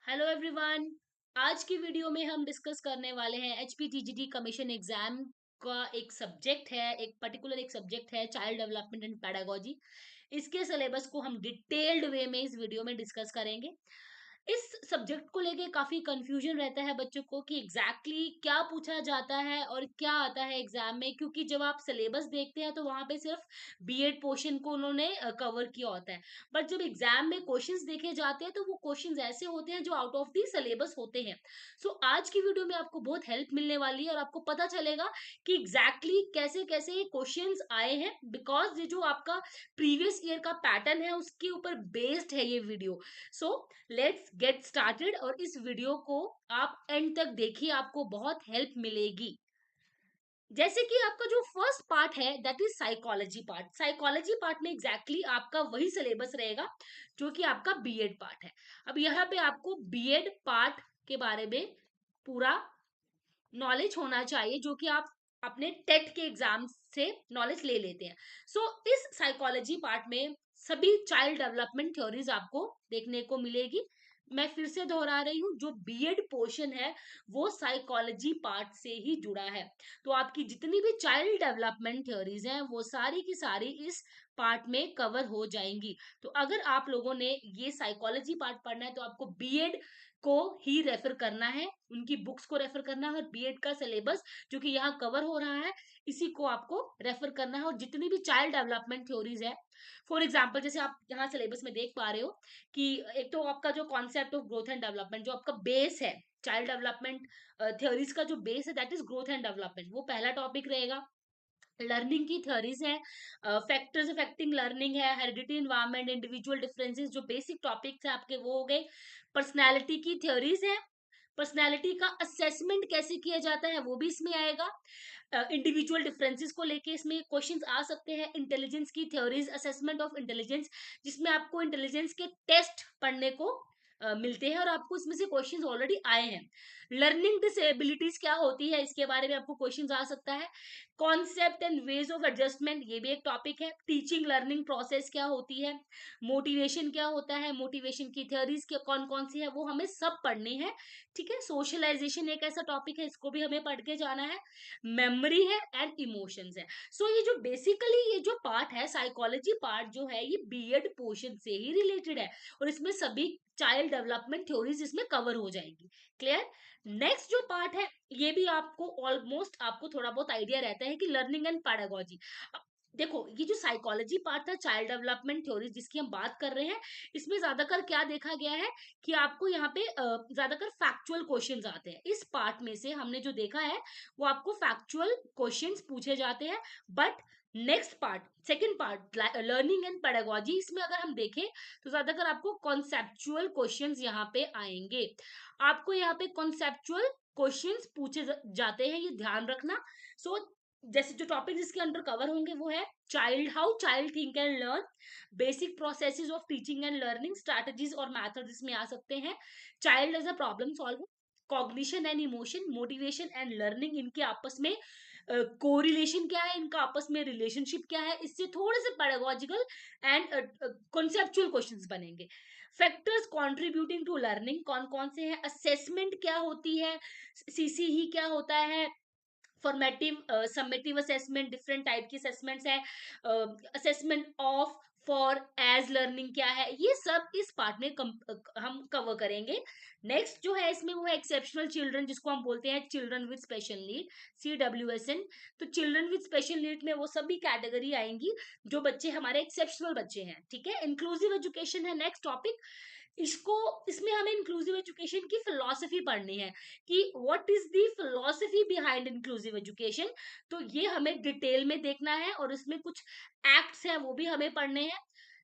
Hello everyone. आज की video में हम डिस्कस करने वाले हैं एचपीटीजीटी कमीशन एग्जाम का एक पर्टिकुलर एक सब्जेक्ट है चाइल्ड डेवलपमेंट एंड पेडागोजी। इसके सिलेबस को हम डिटेल्ड वे में इस वीडियो में डिस्कस करेंगे। इस सब्जेक्ट को लेके काफी कंफ्यूजन रहता है बच्चों को कि क्या पूछा जाता है और क्या आता है एग्जाम में, क्योंकि जब आप सिलेबस देखते हैं तो वहां पे सिर्फ बीएड पोर्शन को उन्होंने कवर किया होता है। बट जब एग्जाम में क्वेश्चंस देखे जाते हैं तो वो क्वेश्चंस ऐसे होते हैं जो आउट ऑफ दी सिलेबस होते हैं। सो आज की वीडियो में आपको बहुत हेल्प मिलने वाली है और आपको पता चलेगा कि कैसे कैसे ये क्वेश्चंस आए हैं, बिकॉज ये जो आपका प्रीवियस ईयर का पैटर्न है उसके ऊपर बेस्ड है ये video. So let's get started और इस वीडियो को आप एंड तक देखिए, आपको बहुत हेल्प मिलेगी। जैसे कि आपका जो फर्स्ट पार्ट है दैट इज साइकोलॉजी पार्ट में आपका वही सिलेबस रहेगा जो कि आपका बीएड पार्ट है। अब यहाँ पे आपको बीएड पार्ट के बारे में पूरा नॉलेज होना चाहिए, जो कि आप अपने टेट के एग्जाम से नॉलेज ले लेते हैं। इस साइकोलॉजी पार्ट में सभी चाइल्ड डेवलपमेंट थ्योरीज आपको देखने को मिलेगी। मैं फिर से दोहरा रही हूँ, जो बीएड पोर्शन है वो साइकोलॉजी पार्ट से ही जुड़ा है। तो आपकी जितनी भी चाइल्ड डेवलपमेंट थ्योरीज हैं वो सारी की सारी इस पार्ट में कवर हो जाएंगी। तो अगर आप लोगों ने ये साइकोलॉजी पार्ट पढ़ना है तो आपको बीएड को ही रेफर करना है, उनकी बुक्स को रेफर करना है और बीएड का सिलेबस जो कि यहाँ कवर हो रहा है इसी को आपको रेफर करना है। और जितनी भी चाइल्ड डेवलपमेंट थ्योरीज है, फॉर एग्जाम्पल जैसे आप यहाँ सिलेबस में देख पा रहे हो कि एक तो आपका जो concept of growth and development जो आपका बेस है, चाइल्ड डेवलपमेंट थ्योरीज का जो बेस है that is growth and development, वो पहला टॉपिक रहेगा। लर्निंग की थ्योरीज है, फैक्टर्स अफेक्टिंग लर्निंग है, हेरिडिटी एनवायरनमेंट, इंडिविजुअल डिफरेंसेस जो बेसिक टॉपिक्स है आपके वो हो गए। पर्सनैलिटी की थ्योरीज है, पर्सनैलिटी का असेसमेंट कैसे किया जाता है वो भी इसमें आएगा। इंडिविजुअल डिफरेंसेस को लेके इसमें क्वेश्चंस आ सकते हैं। इंटेलिजेंस की थ्योरीज, असेसमेंट ऑफ इंटेलिजेंस, जिसमें आपको इंटेलिजेंस के टेस्ट पढ़ने को मिलते हैं और आपको इसमें से क्वेश्चंस ऑलरेडी आए हैं। लर्निंग डिसेबिलिटीज क्या होती है इसके बारे में आपको क्वेश्चंस आ सकता है। Concept and ways of adjustment ये भी एक टॉपिक है। टीचिंग लर्निंग प्रोसेस क्या होती है, मोटिवेशन क्या होता है, मोटिवेशन की थ्योरीज क्या कौन कौन सी है वो हमें सब पढ़नी है। ठीक है, सोशलाइजेशन एक ऐसा टॉपिक है, इसको भी हमें पढ़ के जाना है। मेमोरी है एंड इमोशंस है। ये जो बेसिकली ये जो पार्ट है साइकोलॉजी पार्ट जो है ये बीएड पोर्शन से ही रिलेटेड है और इसमें सभी चाइल्ड डेवलपमेंट थ्योरीज इसमें कवर हो जाएंगी। क्लियर। नेक्स्ट जो पार्ट है ये भी आपको ऑलमोस्ट आपको थोड़ा बहुत आइडिया रहता है कि लर्निंग एंड पैडागोजी। देखो ये जो साइकोलॉजी पार्ट था चाइल्ड डेवलपमेंट थ्योरी जिसकी हम बात कर रहे हैं, इसमें ज्यादातर क्या देखा गया है कि आपको यहाँ पे ज्यादातर फैक्चुअल क्वेश्चंस आते हैं। इस पार्ट में से हमने जो देखा है वो आपको फैक्चुअल क्वेश्चंस पूछे जाते हैं। But next part, second part learning and pedagogy, इसमें अगर हम देखें तो ज्यादातर आपको कॉन्सेप्चुअल क्वेश्चंस यहाँ पे आएंगे। आपको यहाँ पे कॉन्सेप्चुअल क्वेश्चंस पूछे जाते हैं, ये ध्यान रखना। सो जैसे जो टॉपिक इसके अंडर कवर होंगे वो है child, how child think and learn, basic processes of teaching and learning, strategies और मेथड्स इसमें आ सकते हैं। Child as a problem solver, cognition and emotion, motivation and learning, इनके आपस में कोरिलेशन क्या है, इनका आपस में रिलेशनशिप क्या है, इससे थोड़े से पेडागोजिकल एंड कॉन्सेप्चुअल क्वेश्चंस बनेंगे। फैक्टर्स कंट्रीब्यूटिंग टू लर्निंग कौन कौन से हैं, असेसमेंट क्या होती है, सीसी ही क्या होता है, formative summative assessment, different type की असेसमेंट्स है, assessment of for as learning क्या है, ये सब इस पार्ट में हम कवर करेंगे। नेक्स्ट जो है इसमें वो है एक्सेप्शनल चिल्ड्रन, जिसको हम बोलते हैं children with special need, CWSN। तो चिल्ड्रन विद स्पेशल नीड में वो सभी कैटेगरी आएंगी जो बच्चे हमारे एक्सेप्शनल बच्चे हैं। ठीक है, इंक्लूसिव एजुकेशन है नेक्स्ट टॉपिक। इसको इसमें हमें इंक्लूसिव एजुकेशन की फिलॉसफी पढ़नी है कि what is the philosophy behind inclusive education. तो ये हमें डिटेल में देखना है और इसमें कुछ एक्ट्स हैं वो भी हमें पढ़ने हैं।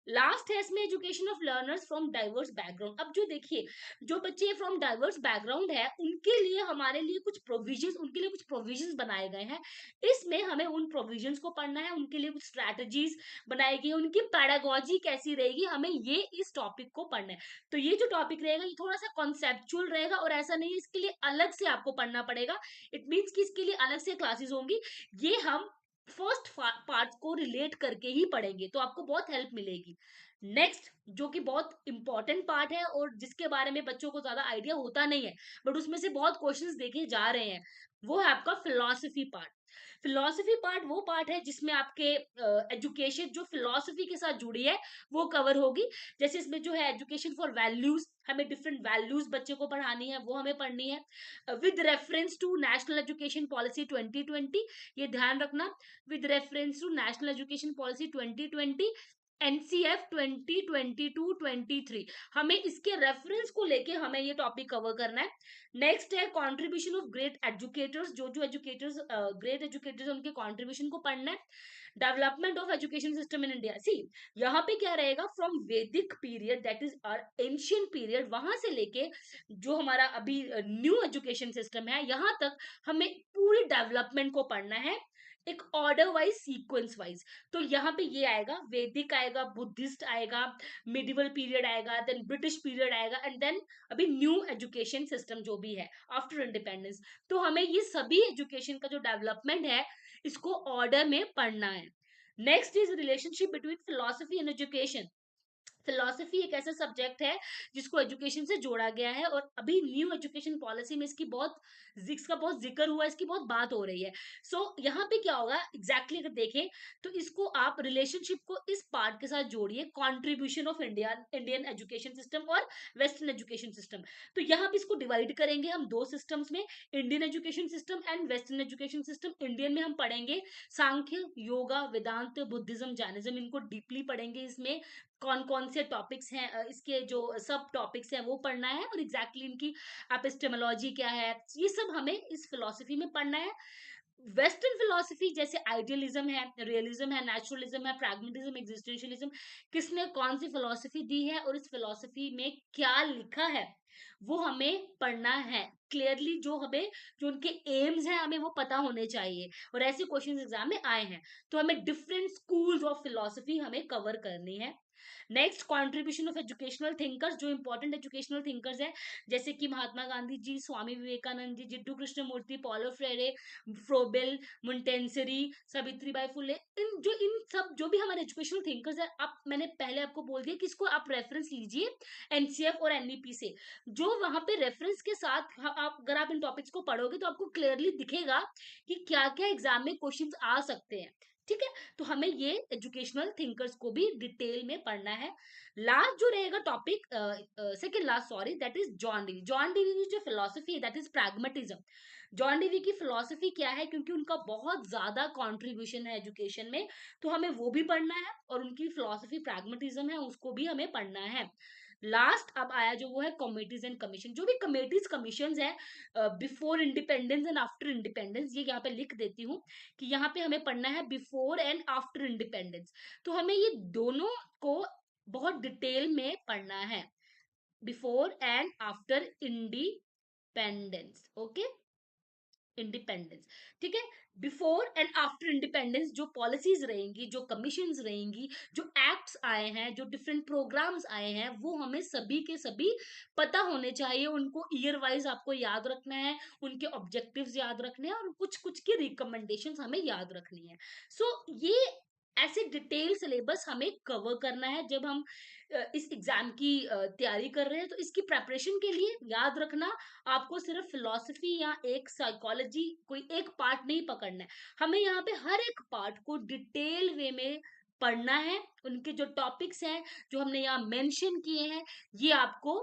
लास्ट है इसमें education of learners from diverse background. अब जो देखिए जो बच्चे फ्रॉम डाइवर्स बैकग्राउंड है उनके लिए हमारे लिए कुछ प्रोविजंस, उनके लिए कुछ प्रोविजंस बनाए गए हैं। इसमें हमें उन प्रोविजंस को पढ़ना है, उनके लिए कुछ स्ट्रैटेजीज बनाई गई, उनकी पैडागोजी कैसी रहेगी, हमें ये इस टॉपिक को पढ़ना है। तो ये जो टॉपिक रहेगा ये थोड़ा सा कॉन्सेप्चुअल रहेगा और ऐसा नहीं है इसके लिए अलग से आपको पढ़ना पड़ेगा। इट मीन्स कि इसके लिए अलग से क्लासेस होंगी। ये हम फर्स्ट पार्ट को रिलेट करके ही पढ़ेंगे तो आपको बहुत हेल्प मिलेगी। नेक्स्ट जो कि बहुत इंपॉर्टेंट पार्ट है और जिसके बारे में बच्चों को ज्यादा आइडिया होता नहीं है, बट उसमें से बहुत क्वेश्चंस देखे जा रहे हैं, वो है आपका फिलोसफी पार्ट। फिलोसफी पार्ट वो पार्ट है जिसमें आपके एजुकेशन जो फिलोसफी के साथ जुड़ी है वो कवर होगी। जैसे इसमें जो है एजुकेशन फॉर वैल्यूज, हमें डिफरेंट वैल्यूज बच्चे को पढ़ानी है, वो हमें पढ़नी है with reference to national education policy 2020। ये ध्यान रखना, with reference to national education policy 2020 NCF 2022-23, हमें इसके रेफरेंस को लेके हमें ये टॉपिक कवर करना है। नेक्स्ट है कंट्रीब्यूशन ऑफ ग्रेट एजुकेटर्स, जो जो एजुकेटर्स ग्रेट एजुकेटर्स उनके कंट्रीब्यूशन को पढ़ना है। Development of education system in India, C यहाँ पे क्या रहेगा, from Vedic period that is our ancient period, वहां से लेके जो हमारा अभी न्यू एजुकेशन सिस्टम है यहाँ तक हमें पूरी डेवलपमेंट को पढ़ना है, एक ऑर्डर वाइज सीक्वेंस वाइज। तो यहाँ पे ये आएगा, वैदिक आएगा, बुद्धिस्ट आएगा, मिडिवल पीरियड आएगा, देन ब्रिटिश पीरियड आएगा, एंड देन अभी न्यू एजुकेशन सिस्टम जो भी है आफ्टर इंडिपेंडेंस। तो हमें ये सभी एजुकेशन का जो डेवलपमेंट है इसको ऑर्डर में पढ़ना है। Next is relationship between philosophy and education. Philosophy एक ऐसा सब्जेक्ट है जिसको एजुकेशन से जोड़ा गया है और अभी न्यू एजुकेशन पॉलिसी में इसका बहुत जिक्र हुआ, इसकी बहुत बात हो रही है। सो यहाँ पे क्या होगा एग्जैक्टली अगर देखें तो इसको आप रिलेशनशिप को इस पार्ट के साथ जोड़िए, contribution of Indian education system और वेस्टर्न एजुकेशन सिस्टम। तो यहाँ पे इसको डिवाइड करेंगे हम दो सिस्टम्स में, Indian education system and western education system. Indian में हम पढ़ेंगे सांख्य, योगा, वेदांत, बुद्धिज्म, जैनिज्म, इनको डीपली पढ़ेंगे। इसमें कौन कौन से टॉपिक्स हैं, इसके जो सब टॉपिक्स हैं वो पढ़ना है और एग्जैक्टली इनकी एपिस्टेमोलॉजी क्या है, ये सब हमें इस फिलोसफी में पढ़ना है। वेस्टर्न फिलोसफी जैसे आइडियलिज्म है, रियलिज्म है, नेचुरलिज्म है, प्रैग्मेटिज्म, एग्जिस्टेंशियलिज्म, किसने कौन सी फिलोसफी दी है और इस फिलोसफी में क्या लिखा है वो हमें पढ़ना है क्लियरली। जो उनके एम्स हैं हमें वो पता होने चाहिए, और ऐसे क्वेश्चंस एग्जाम में आए हैं। तो हमें डिफरेंट स्कूल्स ऑफ फिलोसफी हमें कवर करनी है। Next contribution of educational thinkers, जो इंपॉर्टेंट एजुकेशनल थिंकर्स हैं जैसे कि Mahatma Gandhi ji, Swami Vivekananda ji, Jiddu Krishnamurthy, Paulo Frere, Froebel, मुंटेंसरी, Savitribai Phule, इन सब जो भी हमारे एजुकेशनल थिंकर्स है, आप मैंने पहले आपको बोल दिया कि इसको आप रेफरेंस लीजिए एनसीएफ और एनईपी से। जो वहां पे रेफरेंस के साथ आप अगर आप इन टॉपिक्स को पढ़ोगे तो आपको क्लियरली दिखेगा कि क्या क्या एग्जाम में क्वेश्चंस आ सकते हैं। ठीक है, तो हमें ये एजुकेशनल थिंकर्स को भी डिटेल में पढ़ना है। लास्ट जो रहेगा topic, second last sorry, that is John Dewey. John Dewey की जो फिलोसफी है that is pragmatism. John Dewey की फिलोसफी क्या है, क्योंकि उनका बहुत ज्यादा कंट्रीब्यूशन है एजुकेशन में, तो हमें वो भी पढ़ना है, और उनकी फिलोसफी प्रैग्मेटिज्म है उसको भी हमें पढ़ना है। लास्ट अब आया जो वो है कमिटीज एंड कमीशन। जो भी कमिटीज कमीशन है before independence and after independence, ये यहाँ पे लिख देती हूँ कि यहाँ पे हमें पढ़ना है बिफोर एंड आफ्टर इंडिपेंडेंस। तो हमें ये दोनों को बहुत डिटेल में पढ़ना है, before and after independence. Okay, independence, ठीक है। बिफोर एंड आफ्टर इंडिपेंडेंस जो पॉलिसीज रहेंगी, जो कमीशंस रहेंगी, जो एक्ट्स आए हैं, जो डिफरेंट प्रोग्राम्स आए हैं, वो हमें सभी के सभी पता होने चाहिए। उनको ईयर वाइज आपको याद रखना है, उनके ऑब्जेक्टिव्स याद रखने हैं, और कुछ कुछ की रिकमेंडेशंस हमें याद रखनी है। सो ये ऐसे डिटेल सिलेबस हमें कवर करना है जब हम इस एग्जाम की तैयारी कर रहे हैं। तो इसकी प्रेपरेशन के लिए याद रखना, आपको सिर्फ फिलोसफी या एक साइकोलॉजी कोई एक पार्ट नहीं पकड़ना है, हमें यहाँ पे हर एक पार्ट को डिटेल वे में पढ़ना है। उनके जो टॉपिक्स हैं जो हमने यहाँ मेंशन किए हैं, ये आपको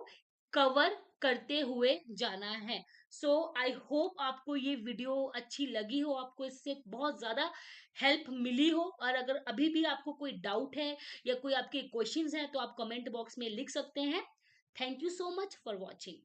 कवर करते हुए जाना है। सो आई होप आपको ये वीडियो अच्छी लगी हो, आपको इससे बहुत ज्यादा हेल्प मिली हो। और अगर अभी भी आपको कोई डाउट है या कोई आपके क्वेश्चंस हैं तो आप कमेंट बॉक्स में लिख सकते हैं। Thank you so much for watching.